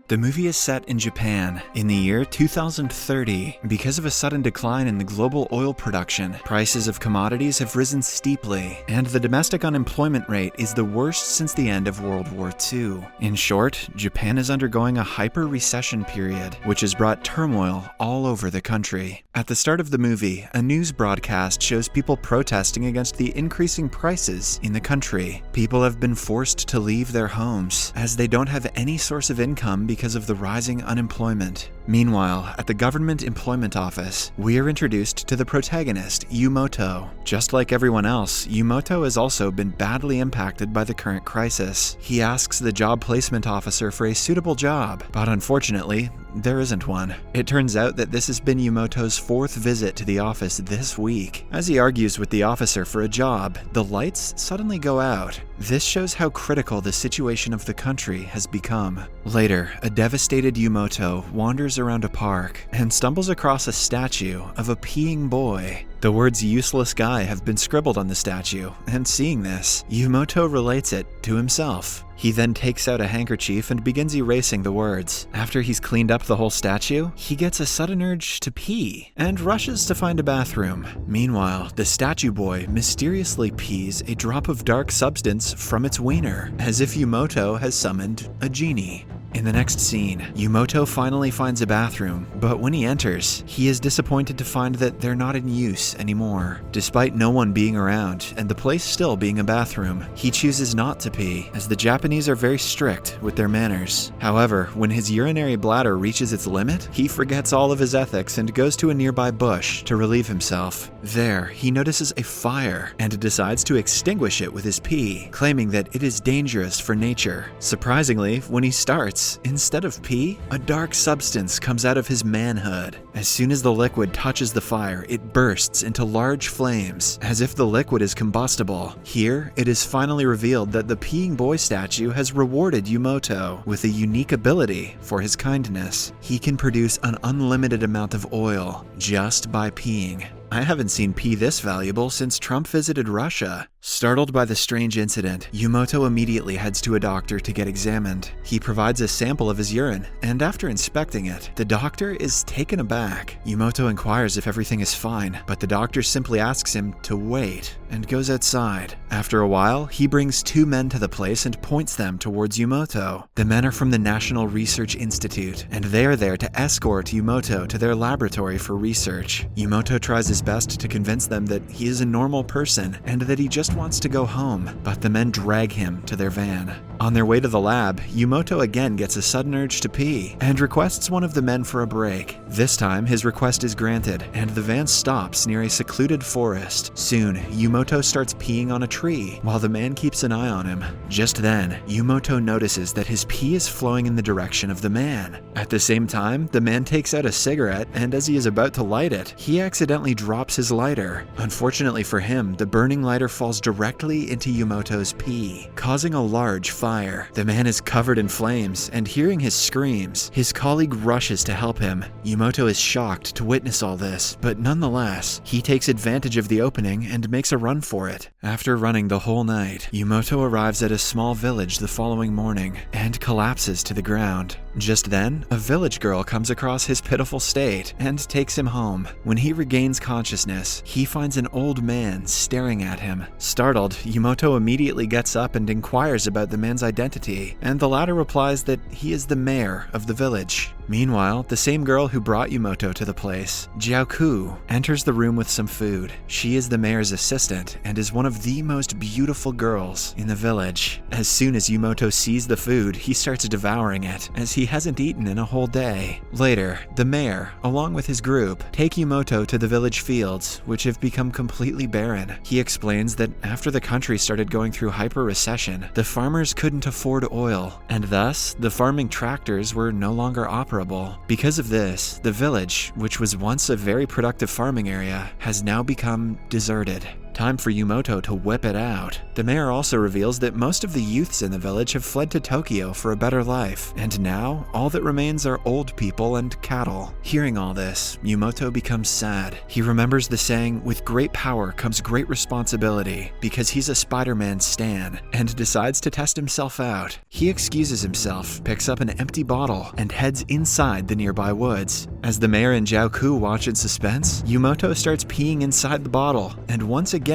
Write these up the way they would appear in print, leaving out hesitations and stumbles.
The movie is set in Japan in the year 2030. Because of a sudden decline in the global oil production, prices of commodities have risen steeply, and the domestic unemployment rate is the worst since the end of World War II. In short, Japan is undergoing a hyper-recession period, which has brought turmoil all over the country. At the start of the movie, a news broadcast shows people protesting against the increasing prices in the country. People have been forced to leave their homes, as they don't have any source of income because of the rising unemployment. Meanwhile, at the Government Employment Office, we are introduced to the protagonist, Yumoto. Just like everyone else, Yumoto has also been badly impacted by the current crisis. He asks the job placement officer for a suitable job, but unfortunately, there isn't one. It turns out that this has been Yumoto's fourth visit to the office this week. As he argues with the officer for a job, the lights suddenly go out. This shows how critical the situation of the country has become. Later, a devastated Yumoto wanders around a park and stumbles across a statue of a peeing boy. The words "useless guy" have been scribbled on the statue, and seeing this, Yumoto relates it to himself. He then takes out a handkerchief and begins erasing the words. After he's cleaned up the whole statue, he gets a sudden urge to pee and rushes to find a bathroom. Meanwhile, the statue boy mysteriously pees a drop of dark substance from its wiener, as if Yumoto has summoned a genie. In the next scene, Yumoto finally finds a bathroom, but when he enters, he is disappointed to find that they're not in use anymore. Despite no one being around and the place still being a bathroom, he chooses not to pee, as the Japanese are very strict with their manners. However, when his urinary bladder reaches its limit, he forgets all of his ethics and goes to a nearby bush to relieve himself. There, he notices a fire and decides to extinguish it with his pee, claiming that it is dangerous for nature. Surprisingly, when he starts, instead of pee, a dark substance comes out of his manhood. As soon as the liquid touches the fire, it bursts into large flames, as if the liquid is combustible. Here, it is finally revealed that the peeing boy statue has rewarded Yumoto with a unique ability for his kindness. He can produce an unlimited amount of oil just by peeing. I haven't seen pee this valuable since Trump visited Russia. Startled by the strange incident, Yumoto immediately heads to a doctor to get examined. He provides a sample of his urine, and after inspecting it, the doctor is taken aback. Yumoto inquires if everything is fine, but the doctor simply asks him to wait and goes outside. After a while, he brings two men to the place and points them towards Yumoto. The men are from the National Research Institute, and they are there to escort Yumoto to their laboratory for research. Yumoto tries his best to convince them that he is a normal person and that he just wants to go home, but the men drag him to their van. On their way to the lab, Yumoto again gets a sudden urge to pee and requests one of the men for a break. This time, his request is granted, and the van stops near a secluded forest. Soon, Yumoto starts peeing on a tree, while the man keeps an eye on him. Just then, Yumoto notices that his pee is flowing in the direction of the man. At the same time, the man takes out a cigarette, and as he is about to light it, he accidentally drops his lighter. Unfortunately for him, the burning lighter falls directly into Yumoto's pee, causing a large fire. The man is covered in flames, and hearing his screams, his colleague rushes to help him. Yumoto is shocked to witness all this, but nonetheless, he takes advantage of the opening and makes a run for it. After running the whole night, Yumoto arrives at a small village the following morning and collapses to the ground. Just then, a village girl comes across his pitiful state and takes him home. When he regains consciousness, he finds an old man staring at him. Startled, Yumoto immediately gets up and inquires about the man's identity, and the latter replies that he is the mayor of the village. Meanwhile, the same girl who brought Yumoto to the place, Jiaoku, enters the room with some food. She is the mayor's assistant and is one of the most beautiful girls in the village. As soon as Yumoto sees the food, he starts devouring it, as he hasn't eaten in a whole day. Later, the mayor, along with his group, take Yumoto to the village fields, which have become completely barren. He explains that after the country started going through hyper-recession, the farmers couldn't afford oil, and thus, the farming tractors were no longer operable. Because of this, the village, which was once a very productive farming area, has now become deserted. Time for Yumoto to whip it out. The mayor also reveals that most of the youths in the village have fled to Tokyo for a better life, and now all that remains are old people and cattle. Hearing all this, Yumoto becomes sad. He remembers the saying, "With great power comes great responsibility," because he's a Spider-Man stan, and decides to test himself out. He excuses himself, picks up an empty bottle, and heads inside the nearby woods. As the mayor and Jiaoku watch in suspense, Yumoto starts peeing inside the bottle, and once again,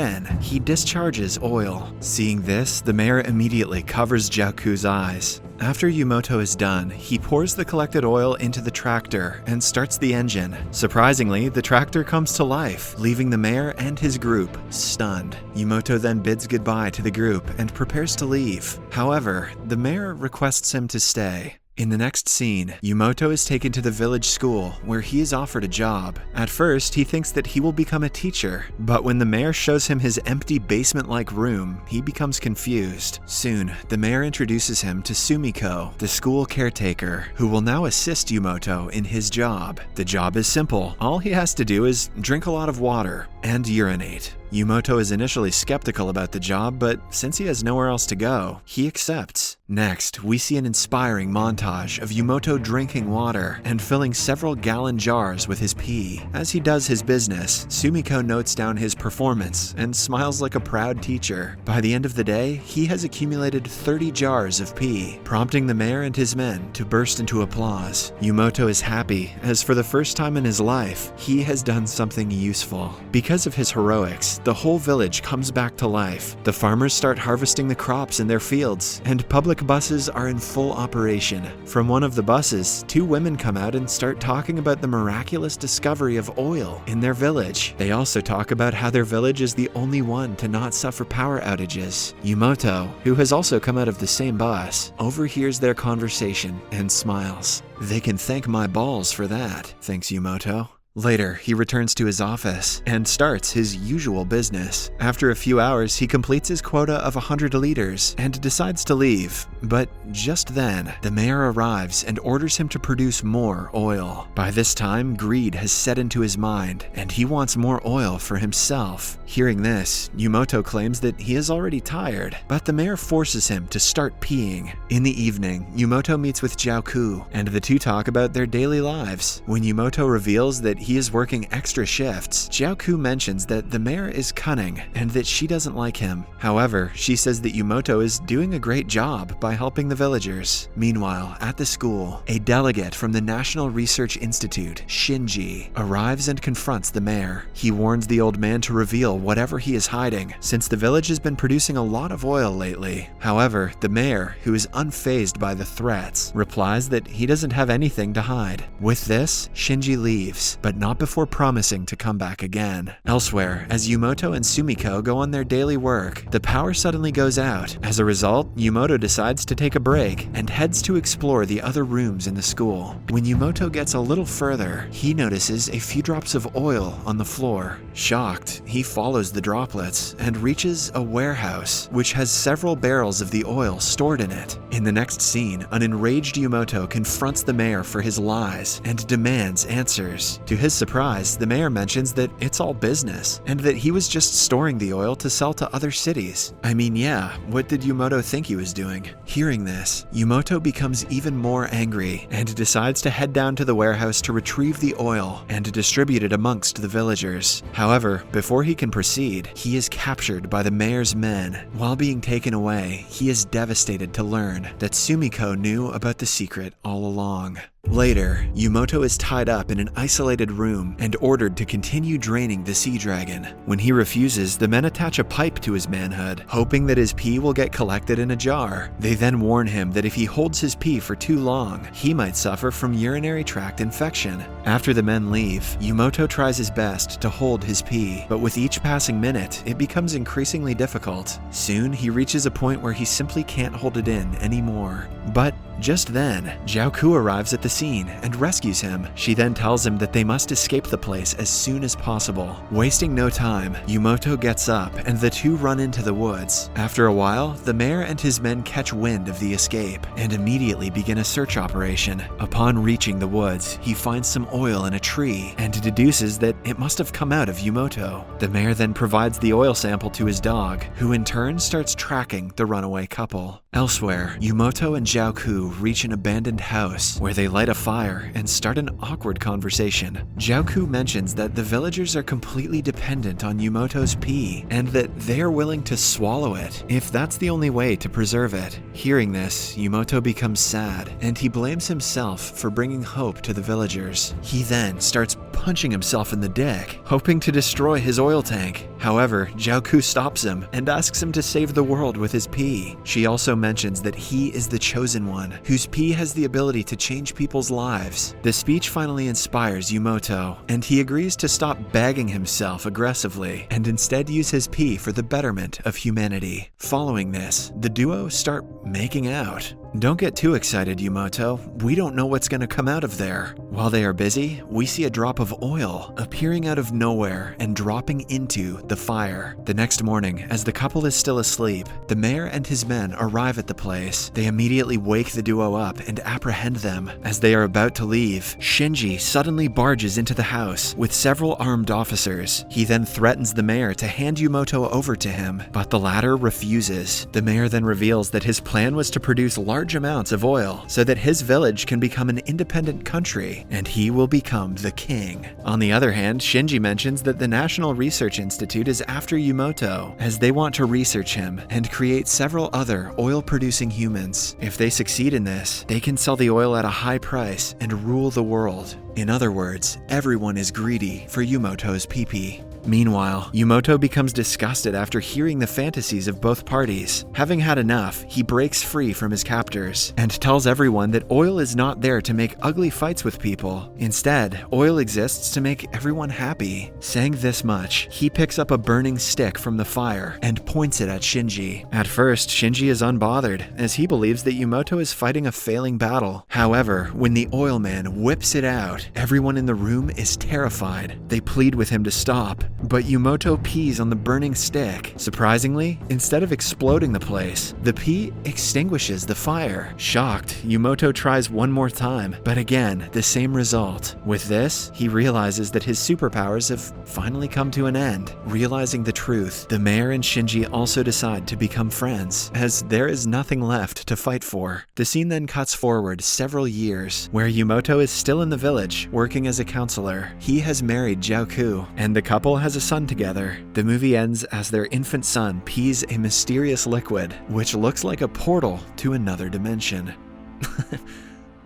he discharges oil. Seeing this, the mayor immediately covers Jiaoku's eyes. After Yumoto is done, he pours the collected oil into the tractor and starts the engine. Surprisingly, the tractor comes to life, leaving the mayor and his group stunned. Yumoto then bids goodbye to the group and prepares to leave. However, the mayor requests him to stay. In the next scene, Yumoto is taken to the village school, where he is offered a job. At first, he thinks that he will become a teacher, but when the mayor shows him his empty basement-like room, he becomes confused. Soon, the mayor introduces him to Sumiko, the school caretaker, who will now assist Yumoto in his job. The job is simple. All he has to do is drink a lot of water and urinate. Yumoto is initially skeptical about the job, but since he has nowhere else to go, he accepts. Next, we see an inspiring montage of Yumoto drinking water and filling several gallon jars with his pee. As he does his business, Sumiko notes down his performance and smiles like a proud teacher. By the end of the day, he has accumulated 30 jars of pee, prompting the mayor and his men to burst into applause. Yumoto is happy, as for the first time in his life, he has done something useful. Because of his heroics, the whole village comes back to life. The farmers start harvesting the crops in their fields, and public buses are in full operation. From one of the buses, 2 women come out and start talking about the miraculous discovery of oil in their village. They also talk about how their village is the only one to not suffer power outages. Yumoto, who has also come out of the same bus, overhears their conversation and smiles. "They can thank my balls for that," thinks Yumoto. Later, he returns to his office and starts his usual business. After a few hours, he completes his quota of 100 liters and decides to leave. But just then, the mayor arrives and orders him to produce more oil. By this time, greed has set into his mind, and he wants more oil for himself. Hearing this, Yumoto claims that he is already tired, but the mayor forces him to start peeing. In the evening, Yumoto meets with Jiaoku, and the two talk about their daily lives. When Yumoto reveals that he is working extra shifts, Jiaoku mentions that the mayor is cunning and that she doesn't like him. However, she says that Yumoto is doing a great job by helping the villagers. Meanwhile, at the school, a delegate from the National Research Institute, Shinji, arrives and confronts the mayor. He warns the old man to reveal whatever he is hiding, since the village has been producing a lot of oil lately. However, the mayor, who is unfazed by the threats, replies that he doesn't have anything to hide. With this, Shinji leaves, but not before promising to come back again. Elsewhere, as Yumoto and Sumiko go on their daily work, the power suddenly goes out. As a result, Yumoto decides to take a break and heads to explore the other rooms in the school. When Yumoto gets a little further, he notices a few drops of oil on the floor. Shocked, he follows the droplets and reaches a warehouse, which has several barrels of the oil stored in it. In the next scene, an enraged Yumoto confronts the mayor for his lies and demands answers. To his surprise, the mayor mentions that it's all business, and that he was just storing the oil to sell to other cities. I mean, yeah, what did Yumoto think he was doing? Hearing this, Yumoto becomes even more angry, and decides to head down to the warehouse to retrieve the oil and distribute it amongst the villagers. However, before he can proceed, he is captured by the mayor's men. While being taken away, he is devastated to learn that Sumiko knew about the secret all along. Later, Yumoto is tied up in an isolated room and ordered to continue draining the sea dragon. When he refuses, the men attach a pipe to his manhood, hoping that his pee will get collected in a jar. They then warn him that if he holds his pee for too long, he might suffer from urinary tract infection. After the men leave, Yumoto tries his best to hold his pee, but with each passing minute, it becomes increasingly difficult. Soon, he reaches a point where he simply can't hold it in anymore. But Just then, Jiaoku arrives at the scene and rescues him. She then tells him that they must escape the place as soon as possible. Wasting no time, Yumoto gets up and the two run into the woods. After a while, the mayor and his men catch wind of the escape and immediately begin a search operation. Upon reaching the woods, he finds some oil in a tree and deduces that it must have come out of Yumoto. The mayor then provides the oil sample to his dog, who in turn starts tracking the runaway couple. Elsewhere, Yumoto and Jiaoku reach an abandoned house where they light a fire and start an awkward conversation. Jiaoku mentions that the villagers are completely dependent on Yumoto's pee and that they are willing to swallow it if that's the only way to preserve it. Hearing this, Yumoto becomes sad and he blames himself for bringing hope to the villagers. He then starts punching himself in the dick, hoping to destroy his oil tank. However, Jiaoku stops him and asks him to save the world with his pee. She also mentions that he is the chosen one, whose pee has the ability to change people's lives. The speech finally inspires Yumoto, and he agrees to stop bagging himself aggressively and instead use his pee for the betterment of humanity. Following this, the duo start making out. Don't get too excited, Yumoto. We don't know what's gonna come out of there. While they are busy, we see a drop of oil appearing out of nowhere and dropping into the fire. The next morning, as the couple is still asleep, the mayor and his men arrive at the place. They immediately wake the duo up and apprehend them. As they are about to leave, Shinji suddenly barges into the house with several armed officers. He then threatens the mayor to hand Yumoto over to him, but the latter refuses. The mayor then reveals that his plan was to produce large amounts of oil so that his village can become an independent country and he will become the king. On the other hand, Shinji mentions that the National Research Institute is after Yumoto as they want to research him and create several other oil-producing humans. If they succeed in this, they can sell the oil at a high price and rule the world. In other words, everyone is greedy for Yumoto's pee-pee. Meanwhile, Yumoto becomes disgusted after hearing the fantasies of both parties. Having had enough, he breaks free from his captors and tells everyone that oil is not there to make ugly fights with people. Instead, oil exists to make everyone happy. Saying this much, he picks up a burning stick from the fire and points it at Shinji. At first, Shinji is unbothered as he believes that Yumoto is fighting a failing battle. However, when the oil man whips it out, everyone in the room is terrified. They plead with him to stop, but Yumoto pees on the burning stick. Surprisingly, instead of exploding the place, the pee extinguishes the fire. Shocked, Yumoto tries one more time, but again, the same result. With this, he realizes that his superpowers have finally come to an end. Realizing the truth, the mayor and Shinji also decide to become friends, as there is nothing left to fight for. The scene then cuts forward several years, where Yumoto is still in the village, working as a counselor. He has married Jiaoku, and the couple has a son together. The movie ends as their infant son pees a mysterious liquid, which looks like a portal to another dimension.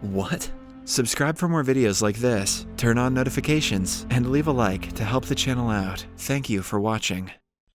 What? Subscribe for more videos like this, turn on notifications, and leave a like to help the channel out. Thank you for watching.